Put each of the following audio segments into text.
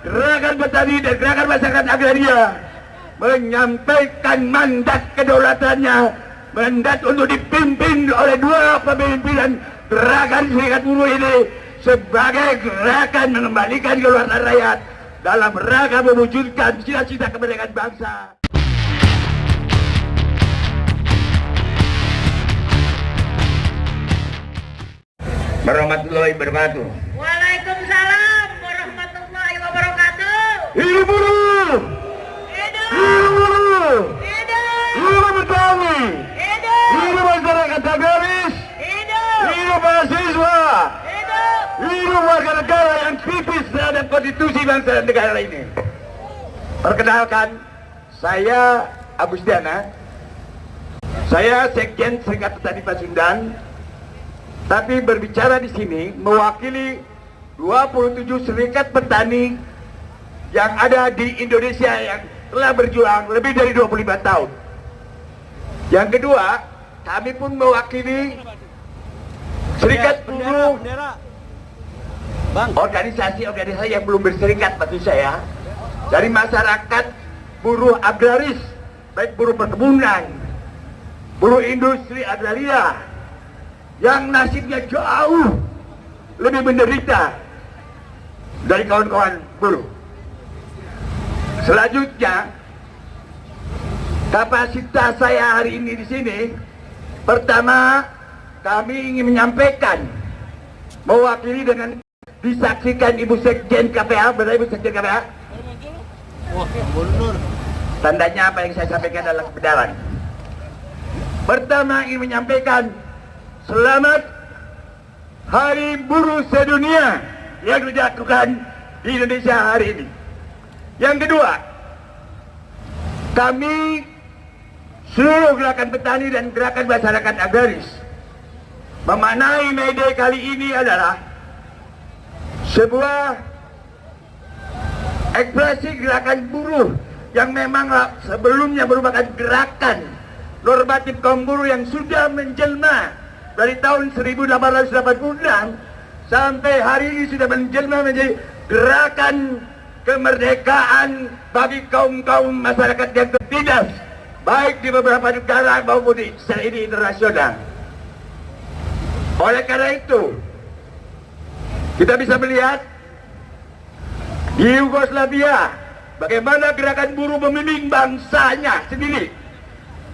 Gerakan Petani dan Gerakan Masyarakat Agraria menyampaikan mandat kedaulatannya, mandat untuk dipimpin oleh dua pemimpinan Gerakan Serikat Buruh ini sebagai gerakan mengembalikan kedaulatan rakyat dalam rangka mewujudkan cita-cita kemerdekaan bangsa. Warahmatullahi wabarakatuh. Waalaikumsalam warahmatullahi wabarakatuh. Hidup buruh, Hidup, hidup buruh, hidup, hidup petani, hidup, hidup masyarakat agraris, hidup, hidup mahasiswa, hidup. hidup warga negara yang kritis terhadap konstitusi bangsa dan negara ini. Perkenalkan, saya Agusdiana. Saya Sekjen Serikat Petani Pasundan. Tapi berbicara di sini mewakili 27 serikat petani yang ada di Indonesia yang telah berjuang lebih dari 25 tahun. Yang kedua, kami pun mewakili serikat buruh, organisasi-organisasi yang belum berserikat maksud saya, dari masyarakat buruh agraris, baik buruh perkebunan, buruh industri agraria, yang nasibnya jauh lebih menderita dari kawan-kawan buruh. Selanjutnya, kapasitas saya hari ini di sini, pertama, kami ingin menyampaikan, mewakili dengan disaksikan Ibu Sekjen KPA, benar Ibu Sekjen KPA? Tandanya apa yang saya sampaikan adalah kebenaran. Pertama, ingin menyampaikan selamat Hari Buruh Sedunia yang dilakukan di Indonesia hari ini. Yang kedua, kami seluruh gerakan petani dan gerakan masyarakat agraris memaknai May Day kali ini adalah sebuah ekspresi gerakan buruh yang memang sebelumnya merupakan gerakan normatif kaum buruh yang sudah menjelma dari tahun 1886 sampai hari ini sudah menjelma menjadi gerakan kemerdekaan bagi kaum-kaum masyarakat yang tertindas, baik di beberapa negara maupun di internasional. Oleh karena itu, kita bisa melihat di Yugoslavia bagaimana gerakan buruh membimbing bangsanya sendiri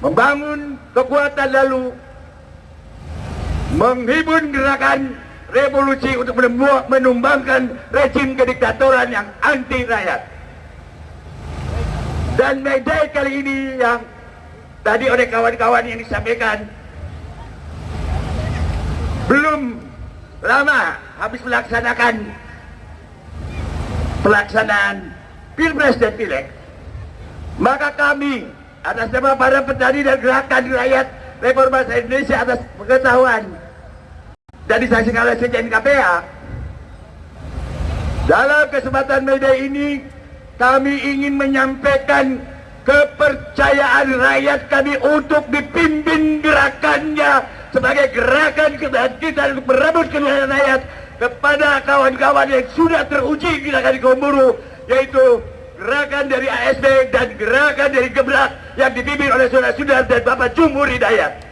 membangun kekuatan, lalu menghimpun gerakan revolusi untuk menumbangkan rezim kediktatoran yang anti rakyat. Dan May Day kali ini yang tadi oleh kawan-kawan yang disampaikan, belum lama habis pelaksanaan Pilpres dan Pileg, maka kami atas nama para petani dan gerakan rakyat Reformasi Indonesia atas pengetahuan dan disaksikan oleh Sekjen KPA, dalam kesempatan May Day ini kami ingin menyampaikan kepercayaan rakyat kami untuk dipimpin gerakannya sebagai gerakan kebangkitan untuk merebut kedaulatan rakyat kepada kawan-kawan yang sudah teruji gerakan kaum buruh, yaitu gerakan dari ASB dan gerakan dari Geblak yang dipimpin oleh Saudara Sudar dan Bapak Jumhur Hidayat.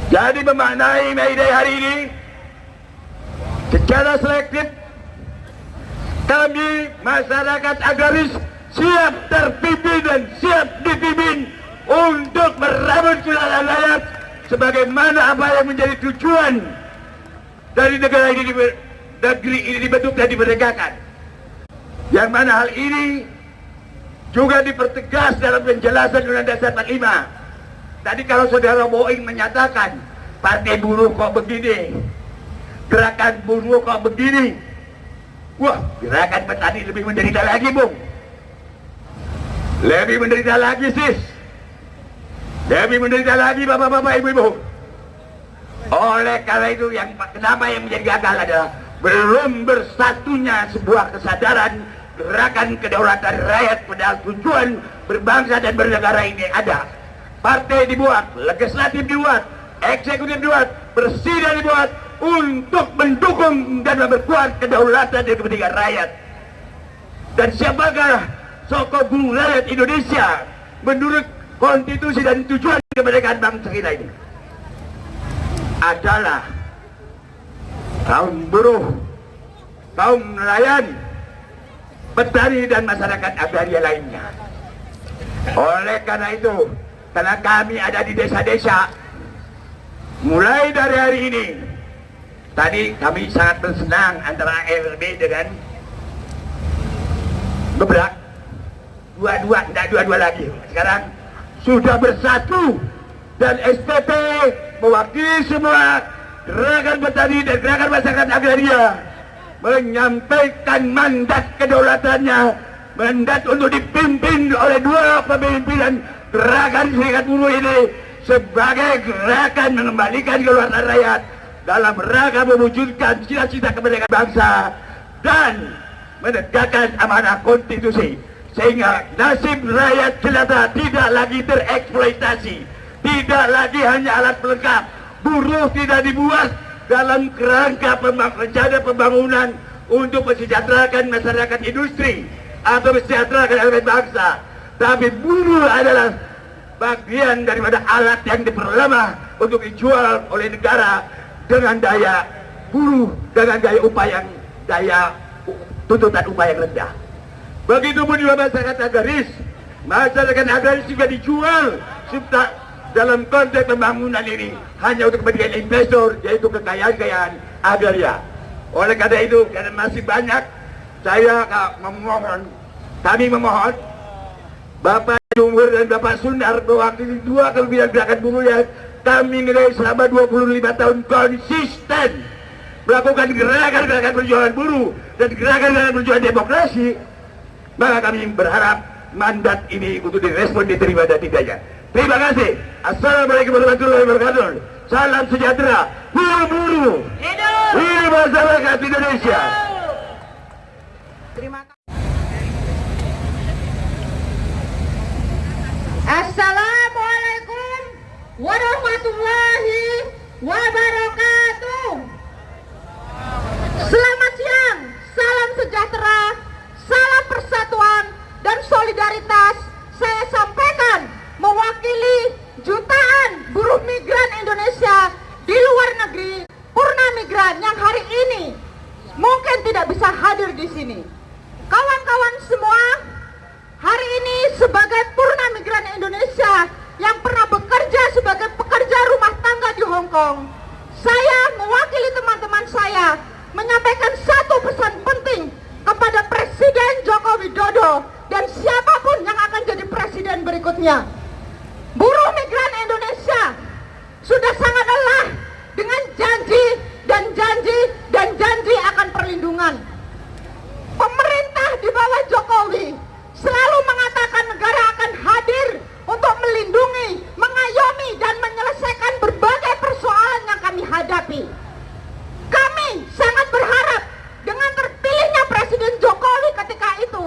Jadi memaknai May Day hari ini secara selektif, kami masyarakat agraris siap terpimpin dan siap dipimpin untuk merebut kedaulatan rakyat sebagaimana apa yang menjadi tujuan dari negara ini, negeri ini dibentuk dan dimerdekakan. Yang mana hal ini juga dipertegas dalam penjelasan Undang-Undang Dasar 45. Tadi kalau Saudara Boeing menyatakan partai buruh kok begini, gerakan buruh kok begini, wah, gerakan petani lebih menderita lagi, Bung. Lebih menderita lagi, sis. Lebih menderita lagi, bapak-bapak, ibu-ibu. Oleh karena itu, kenapa yang menjadi gagal adalah belum bersatunya sebuah kesadaran gerakan kedaulatan rakyat pada tujuan berbangsa dan bernegara ini ada. Partai dibuat, legislatif dibuat, eksekutif dibuat, presiden dibuat, untuk mendukung dan memperkuat kedaulatan dan kepentingan rakyat. Dan siapakah sokong buruh rakyat Indonesia menurut konstitusi dan tujuan kemerdekaan bangsa kita ini? Adalah kaum buruh, kaum nelayan, petani dan masyarakat agraria lainnya. Oleh karena itu, karena kami ada di desa-desa, mulai dari hari ini, tadi kami sangat bersenang antara RB dengan Gebrak, dua-dua lagi. Sekarang sudah bersatu dan SPP mewakili semua gerakan petani dan gerakan masyarakat agraria menyampaikan mandat kedaulatannya, mandat untuk dipimpin oleh dua pemimpinan gerakan serikat buruh ini sebagai gerakan mengembalikan kedaulatan rakyat dalam rangka mewujudkan cita-cita kemerdekaan bangsa dan menegakkan amanah konstitusi, sehingga nasib rakyat jelata tidak lagi tereksploitasi, tidak lagi hanya alat pelengkap. Buruh tidak dibuat dalam kerangka rencana pembangunan untuk mensejahterakan masyarakat industri atau mensejahterakan elemen bangsa, tapi buruh adalah bagian daripada alat yang diperlemah untuk dijual oleh negara dengan daya buruh, dengan daya upah yang tuntutan upah yang rendah. Begitupun juga masyarakat agraris. Masyarakat agraris juga dijual dalam konteks pembangunan ini hanya untuk kepentingan investor, yaitu kekayaan agraria. Oleh karena itu, karena masih banyak, kami memohon Bapak Jumhur dan Bapak Sundar mewakili dua kelebihan gerakan buruh yang kami nilai selama 25 tahun konsisten melakukan gerakan-gerakan perjuangan buruh dan gerakan-gerakan perjuangan demokrasi, maka kami berharap mandat ini untuk direspon, diterima dan tidaknya. Terima kasih. Assalamualaikum warahmatullahi wabarakatuh. Salam sejahtera. Buruh-buruh. Hidup masyarakat Indonesia. Terima kasih. Assalamualaikum warahmatullahi wabarakatuh. Selamat siang, salam sejahtera, salam persatuan dan solidaritas. Saya sampaikan mewakili jutaan buruh migran Indonesia di luar negeri, Purna Migran yang hari ini mungkin tidak bisa hadir di sini. Kawan-kawan semua, hari ini sebagai Purna Migran Indonesia yang pernah bekerja sebagai pekerja rumah tangga di Hong Kong, saya mewakili teman-teman saya menyampaikan satu pesan penting kepada Presiden Joko Widodo dan siapapun yang akan jadi presiden berikutnya. Buruh migran Indonesia sudah sangat lelah dengan janji dan janji akan perlindungan. Pemerintah di bawah Jokowi selalu mengatakan negara akan hadir untuk melindungi, mengayomi dan menyelesaikan berbagai persoalan yang kami hadapi. Kami sangat berharap dengan terpilihnya Presiden Jokowi ketika itu,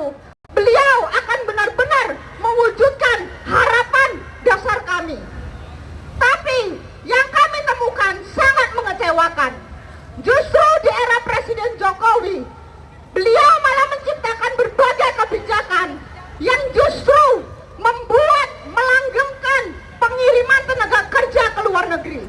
beliau akan benar-benar mewujudkan harapan dasar kami. Tapi yang kami temukan sangat mengecewakan. Justru di era Presiden Jokowi, beliau malah menciptakan berbagai kebijakan yang justru membuat melanggengkan pengiriman tenaga kerja ke luar negeri.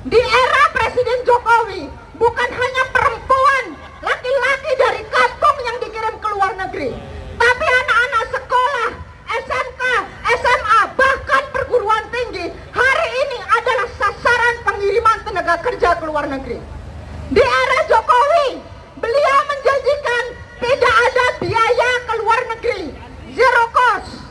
Di era Presiden Jokowi, bukan hanya perempuan, laki-laki dari kampung yang dikirim ke luar negeri, tapi anak-anak sekolah, SMK, SMA, bahkan perguruan tinggi hari ini adalah sasaran pengiriman tenaga kerja ke luar negeri. Di era Jokowi, beliau menjanjikan tidak ada biaya ke luar negeri, zero cost.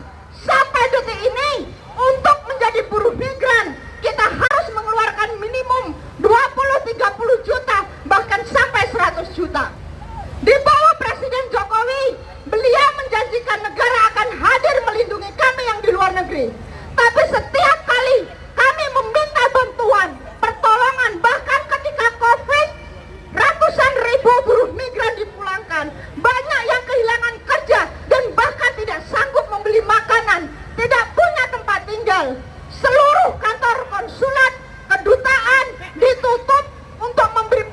Sampai detik ini, untuk menjadi buruh migran, kita harus mengeluarkan minimum 20-30 juta, bahkan sampai 100 juta. Di bawah Presiden Jokowi, beliau menjanjikan negara akan hadir melindungi kami yang di luar negeri. Tapi setiap kali kami meminta bantuan, pertolongan, bahkan ketika COVID, ratusan ribu buruh migran dipulangkan. Banyak yang kehilangan kerja dan bahkan tidak sanggup membeli makanan, tidak punya tempat tinggal. Seluruh kantor konsulat, kedutaan ditutup untuk memberi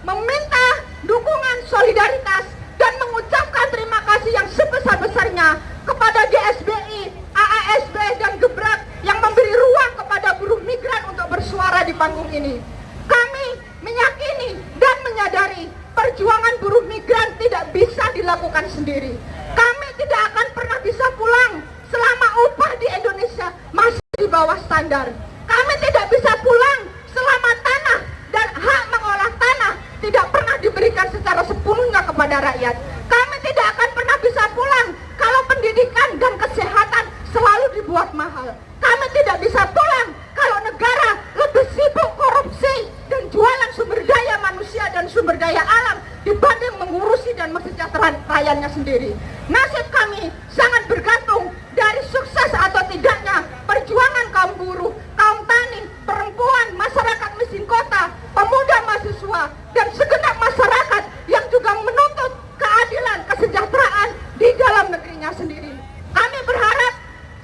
meminta dukungan solidaritas dan mengucapkan terima kasih yang sebesar-besarnya kepada GSBI, AASB, dan Gebrak yang memberi ruang kepada buruh migran untuk bersuara di panggung ini. Kami meyakini dan menyadari perjuangan buruh migran tidak bisa dilakukan sendiri. Kami tidak akan pernah bisa pulang selama upah di Indonesia masih di bawah standar. Kami tidak bisa pulang selama tanah dan hak mengolah tanah tidak pernah diberikan secara sepenuhnya kepada rakyat. Kami tidak akan pernah bisa pulang kalau pendidikan dan kesehatan selalu dibuat mahal. Kami tidak bisa pulang kalau negara lebih sibuk korupsi dan jualan sumber daya manusia dan sumber daya alam dibanding mengurusi dan mesejahterakan rakyatnya sendiri. Nasib kami sangat bergantung dari sukses atau tidaknya perjuangan kaum buruh, kaum tani, perempuan, masyarakat miskin kota, pemuda mahasiswa, dan segenap masyarakat yang juga menuntut keadilan, kesejahteraan di dalam negerinya sendiri. Kami berharap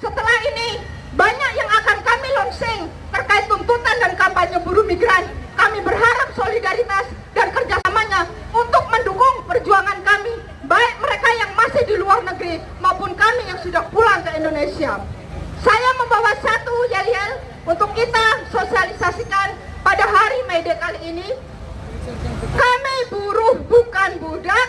setelah ini banyak yang akan kami launching terkait tuntutan dan kampanye buruh migran. Kami berharap solidaritas dan kerjasamanya untuk mendukung perjuangan kami, baik mereka yang masih di luar negeri maupun kami yang sudah pulang ke Indonesia. Saya membawa satu yel-yel untuk kita sosialisasikan pada hari May Day kali ini. Kami buruh bukan budak,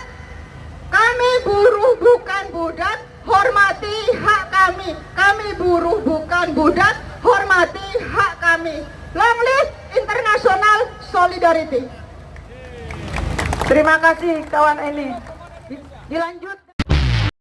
kami buruh bukan budak, hormati hak kami. Kami buruh bukan budak, hormati hak kami. Long live International Solidarity. Terima kasih kawan Eni. Dilanjut.